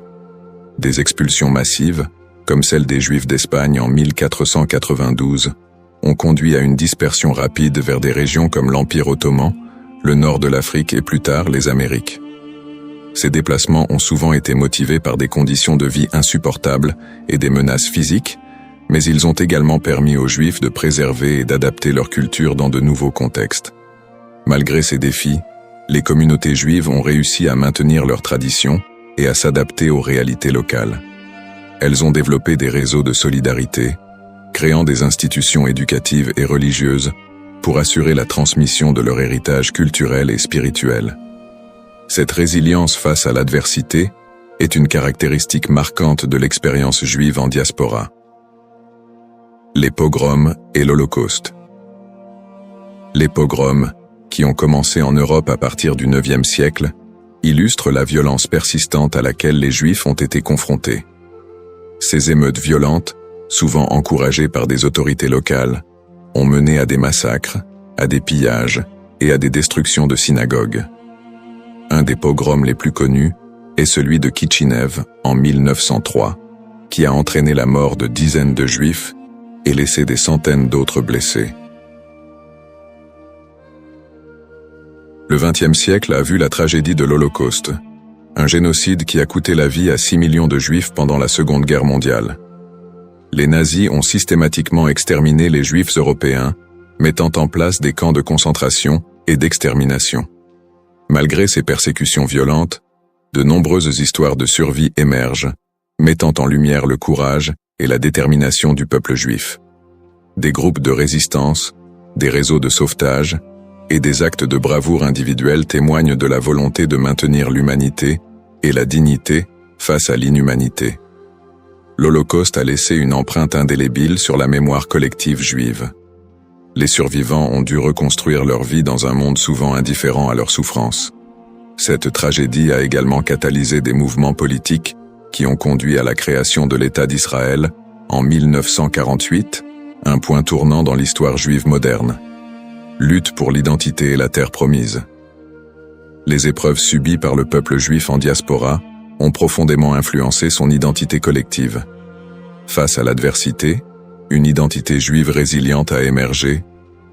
Des expulsions massives, comme celle des Juifs d'Espagne en 1492, ont conduit à une dispersion rapide vers des régions comme l'Empire ottoman, le nord de l'Afrique et plus tard les Amériques. Ces déplacements ont souvent été motivés par des conditions de vie insupportables et des menaces physiques, mais ils ont également permis aux Juifs de préserver et d'adapter leur culture dans de nouveaux contextes. Malgré ces défis, les communautés juives ont réussi à maintenir leurs traditions et à s'adapter aux réalités locales. Elles ont développé des réseaux de solidarité, créant des institutions éducatives et religieuses pour assurer la transmission de leur héritage culturel et spirituel. Cette résilience face à l'adversité est une caractéristique marquante de l'expérience juive en diaspora. Les pogroms et l'Holocauste. Les pogroms, qui ont commencé en Europe à partir du IXe siècle, illustrent la violence persistante à laquelle les Juifs ont été confrontés. Ces émeutes violentes souvent encouragés par des autorités locales, ont mené à des massacres, à des pillages et à des destructions de synagogues. Un des pogroms les plus connus est celui de Kitchinev en 1903, qui a entraîné la mort de dizaines de Juifs et laissé des centaines d'autres blessés. Le XXe siècle a vu la tragédie de l'Holocauste, un génocide qui a coûté la vie à 6 millions de Juifs pendant la Seconde Guerre mondiale. Les nazis ont systématiquement exterminé les Juifs européens, mettant en place des camps de concentration et d'extermination. Malgré ces persécutions violentes, de nombreuses histoires de survie émergent, mettant en lumière le courage et la détermination du peuple juif. Des groupes de résistance, des réseaux de sauvetage et des actes de bravoure individuels témoignent de la volonté de maintenir l'humanité et la dignité face à l'inhumanité. L'Holocauste a laissé une empreinte indélébile sur la mémoire collective juive. Les survivants ont dû reconstruire leur vie dans un monde souvent indifférent à leurs souffrances. Cette tragédie a également catalysé des mouvements politiques qui ont conduit à la création de l'État d'Israël en 1948, un point tournant dans l'histoire juive moderne. Lutte pour l'identité et la terre promise. Les épreuves subies par le peuple juif en diaspora ont profondément influencé son identité collective. Face à l'adversité, une identité juive résiliente a émergé,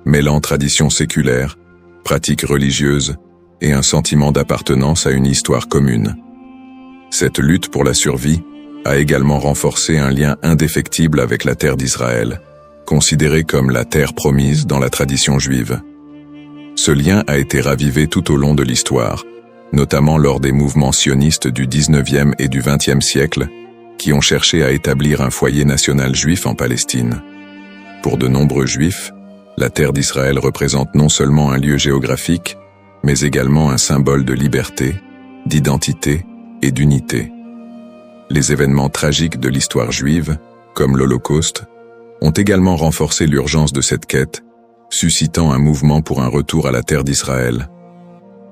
mêlant traditions séculaires, pratiques religieuses et un sentiment d'appartenance à une histoire commune. Cette lutte pour la survie a également renforcé un lien indéfectible avec la terre d'Israël, considérée comme la terre promise dans la tradition juive. Ce lien a été ravivé tout au long de l'histoire, notamment lors des mouvements sionistes du XIXe et du XXe siècle, qui ont cherché à établir un foyer national juif en Palestine. Pour de nombreux juifs, la terre d'Israël représente non seulement un lieu géographique, mais également un symbole de liberté, d'identité et d'unité. Les événements tragiques de l'histoire juive, comme l'Holocauste, ont également renforcé l'urgence de cette quête, suscitant un mouvement pour un retour à la terre d'Israël.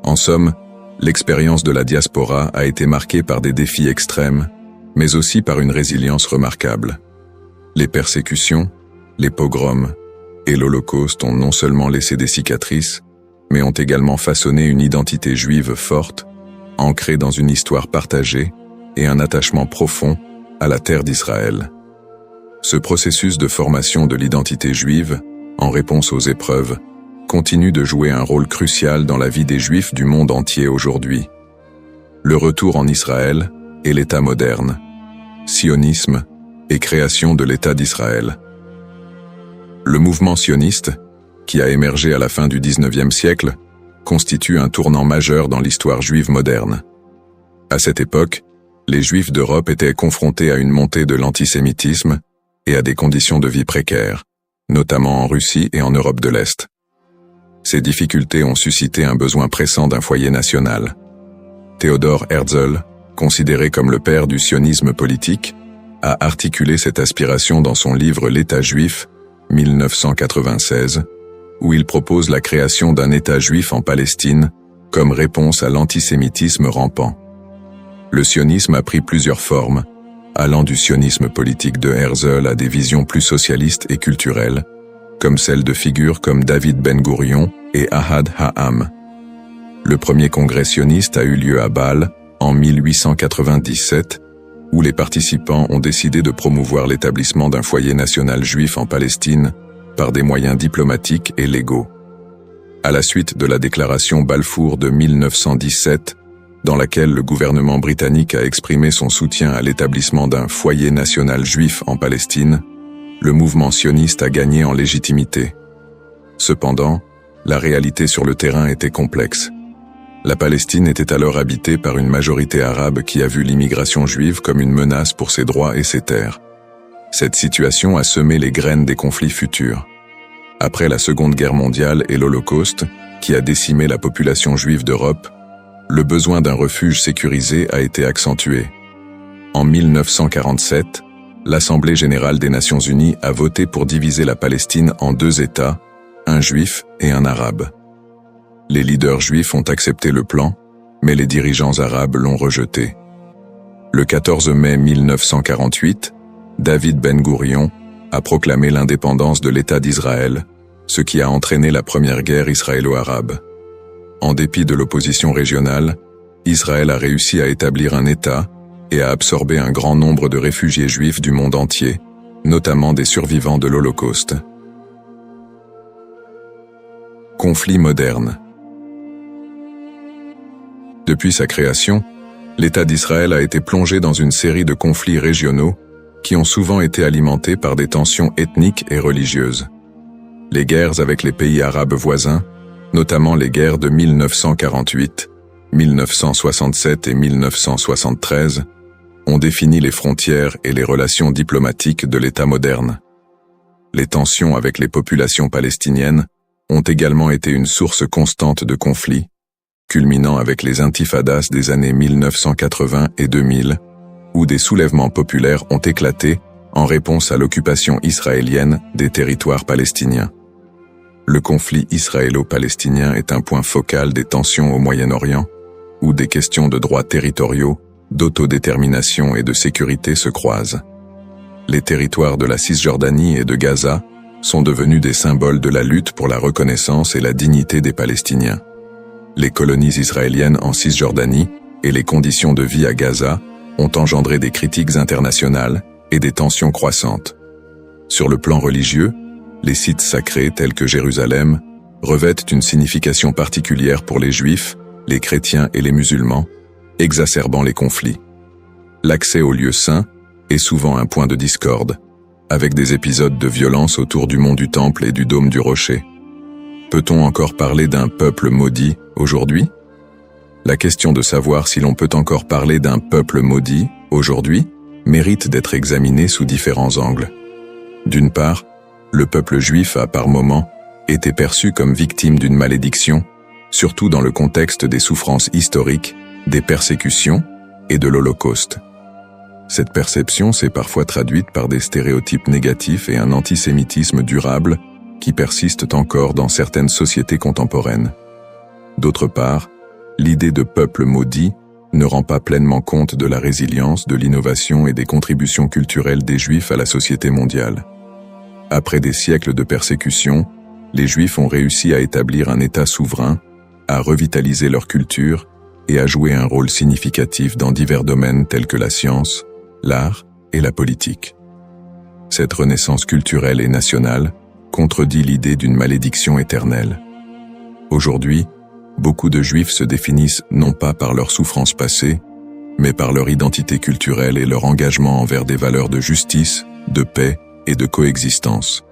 En somme, l'expérience de la diaspora a été marquée par des défis extrêmes, mais aussi par une résilience remarquable. Les persécutions, les pogroms et l'Holocauste ont non seulement laissé des cicatrices, mais ont également façonné une identité juive forte, ancrée dans une histoire partagée et un attachement profond à la terre d'Israël. Ce processus de formation de l'identité juive, en réponse aux épreuves, continue de jouer un rôle crucial dans la vie des Juifs du monde entier aujourd'hui. Le retour en Israël et l'État moderne, sionisme et création de l'État d'Israël. Le mouvement sioniste, qui a émergé à la fin du XIXe siècle, constitue un tournant majeur dans l'histoire juive moderne. À cette époque, les Juifs d'Europe étaient confrontés à une montée de l'antisémitisme et à des conditions de vie précaires, notamment en Russie et en Europe de l'Est. Ces difficultés ont suscité un besoin pressant d'un foyer national. Theodor Herzl, considéré comme le père du sionisme politique, a articulé cette aspiration dans son livre L'État juif, 1996, où il propose la création d'un État juif en Palestine comme réponse à l'antisémitisme rampant. Le sionisme a pris plusieurs formes, allant du sionisme politique de Herzl à des visions plus socialistes et culturelles, comme celles de figures comme David Ben-Gourion et Ahad Ha'am. Le premier congrès sioniste a eu lieu à Bâle en 1897, où les participants ont décidé de promouvoir l'établissement d'un foyer national juif en Palestine par des moyens diplomatiques et légaux. À la suite de la déclaration Balfour de 1917, dans laquelle le gouvernement britannique a exprimé son soutien à l'établissement d'un foyer national juif en Palestine, le mouvement sioniste a gagné en légitimité. Cependant, la réalité sur le terrain était complexe. La Palestine était alors habitée par une majorité arabe qui a vu l'immigration juive comme une menace pour ses droits et ses terres. Cette situation a semé les graines des conflits futurs. Après la Seconde Guerre mondiale et l'Holocauste, qui a décimé la population juive d'Europe, le besoin d'un refuge sécurisé a été accentué. En 1947, l'Assemblée générale des Nations unies a voté pour diviser la Palestine en deux États, un juif et un arabe. Les leaders juifs ont accepté le plan, mais les dirigeants arabes l'ont rejeté. Le 14 mai 1948, David Ben-Gourion, a proclamé l'indépendance de l'État d'Israël, ce qui a entraîné la première guerre israélo-arabe. En dépit de l'opposition régionale, Israël a réussi à établir un État et à absorber un grand nombre de réfugiés juifs du monde entier, notamment des survivants de l'Holocauste. Conflit moderne. Depuis sa création, l'État d'Israël a été plongé dans une série de conflits régionaux qui ont souvent été alimentés par des tensions ethniques et religieuses. Les guerres avec les pays arabes voisins, notamment les guerres de 1948, 1967 et 1973, ont défini les frontières et les relations diplomatiques de l'État moderne. Les tensions avec les populations palestiniennes ont également été une source constante de conflits, culminant avec les intifadas des années 1980 et 2000, où des soulèvements populaires ont éclaté en réponse à l'occupation israélienne des territoires palestiniens. Le conflit israélo-palestinien est un point focal des tensions au Moyen-Orient, où des questions de droits territoriaux, d'autodétermination et de sécurité se croisent. Les territoires de la Cisjordanie et de Gaza sont devenus des symboles de la lutte pour la reconnaissance et la dignité des Palestiniens. Les colonies israéliennes en Cisjordanie et les conditions de vie à Gaza ont engendré des critiques internationales et des tensions croissantes. Sur le plan religieux, les sites sacrés tels que Jérusalem revêtent une signification particulière pour les Juifs, les chrétiens et les musulmans, exacerbant les conflits. L'accès aux lieux saints est souvent un point de discorde, avec des épisodes de violence autour du mont du Temple et du dôme du Rocher. Peut-on encore parler d'un peuple maudit aujourd'hui? La question de savoir si l'on peut encore parler d'un peuple maudit aujourd'hui mérite d'être examinée sous différents angles. D'une part, le peuple juif a par moments été perçu comme victime d'une malédiction, surtout dans le contexte des souffrances historiques, des persécutions et de l'Holocauste. Cette perception s'est parfois traduite par des stéréotypes négatifs et un antisémitisme durable qui persistent encore dans certaines sociétés contemporaines. D'autre part, l'idée de peuple maudit ne rend pas pleinement compte de la résilience, de l'innovation et des contributions culturelles des Juifs à la société mondiale. Après des siècles de persécution, les Juifs ont réussi à établir un État souverain, à revitaliser leur culture et à jouer un rôle significatif dans divers domaines tels que la science, l'art et la politique. Cette renaissance culturelle et nationale contredit l'idée d'une malédiction éternelle. Aujourd'hui, beaucoup de Juifs se définissent non pas par leurs souffrances passées, mais par leur identité culturelle et leur engagement envers des valeurs de justice, de paix et de coexistence.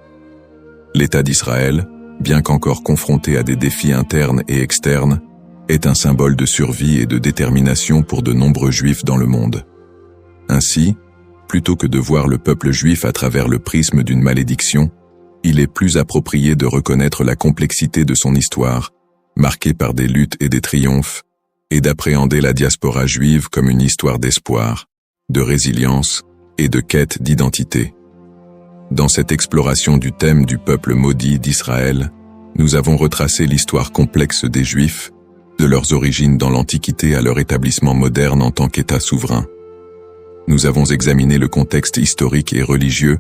L'État d'Israël, bien qu'encore confronté à des défis internes et externes, est un symbole de survie et de détermination pour de nombreux Juifs dans le monde. Ainsi, plutôt que de voir le peuple juif à travers le prisme d'une malédiction, il est plus approprié de reconnaître la complexité de son histoire, marquée par des luttes et des triomphes, et d'appréhender la diaspora juive comme une histoire d'espoir, de résilience et de quête d'identité. Dans cette exploration du thème du peuple maudit d'Israël, nous avons retracé l'histoire complexe des Juifs, de leurs origines dans l'Antiquité à leur établissement moderne en tant qu'État souverain. Nous avons examiné le contexte historique et religieux,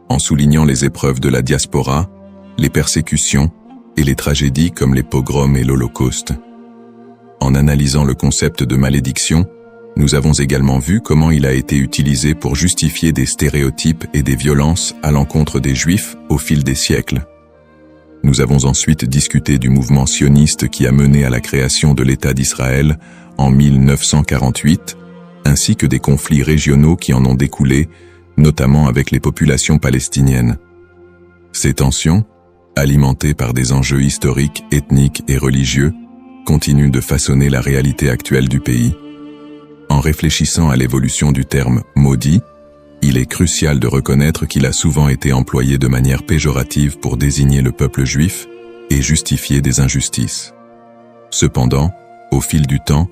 en soulignant les épreuves de la diaspora, les persécutions et les tragédies comme les pogroms et l'Holocauste. En analysant le concept de malédiction, nous avons également vu comment il a été utilisé pour justifier des stéréotypes et des violences à l'encontre des Juifs au fil des siècles. Nous avons ensuite discuté du mouvement sioniste qui a mené à la création de l'État d'Israël en 1948, ainsi que des conflits régionaux qui en ont découlé, notamment avec les populations palestiniennes. Ces tensions, alimentées par des enjeux historiques, ethniques et religieux, continuent de façonner la réalité actuelle du pays. En réfléchissant à l'évolution du terme « maudit », il est crucial de reconnaître qu'il a souvent été employé de manière péjorative pour désigner le peuple juif et justifier des injustices. Cependant, au fil du temps,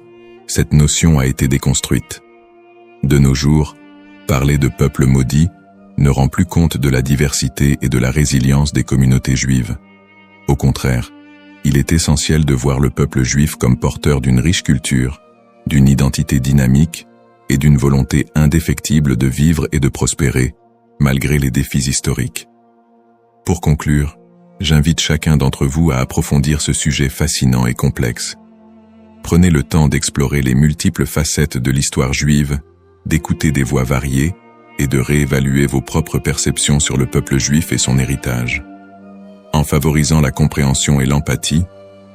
cette notion a été déconstruite. De nos jours, parler de peuple maudit ne rend plus compte de la diversité et de la résilience des communautés juives. Au contraire, il est essentiel de voir le peuple juif comme porteur d'une riche culture, d'une identité dynamique et d'une volonté indéfectible de vivre et de prospérer, malgré les défis historiques. Pour conclure, j'invite chacun d'entre vous à approfondir ce sujet fascinant et complexe. Prenez le temps d'explorer les multiples facettes de l'histoire juive, d'écouter des voix variées et de réévaluer vos propres perceptions sur le peuple juif et son héritage. En favorisant la compréhension et l'empathie,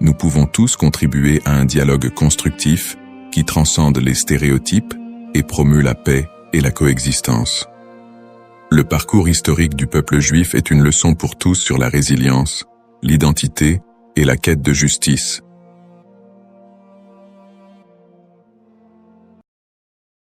nous pouvons tous contribuer à un dialogue constructif qui transcende les stéréotypes et promeut la paix et la coexistence. Le parcours historique du peuple juif est une leçon pour tous sur la résilience, l'identité et la quête de justice.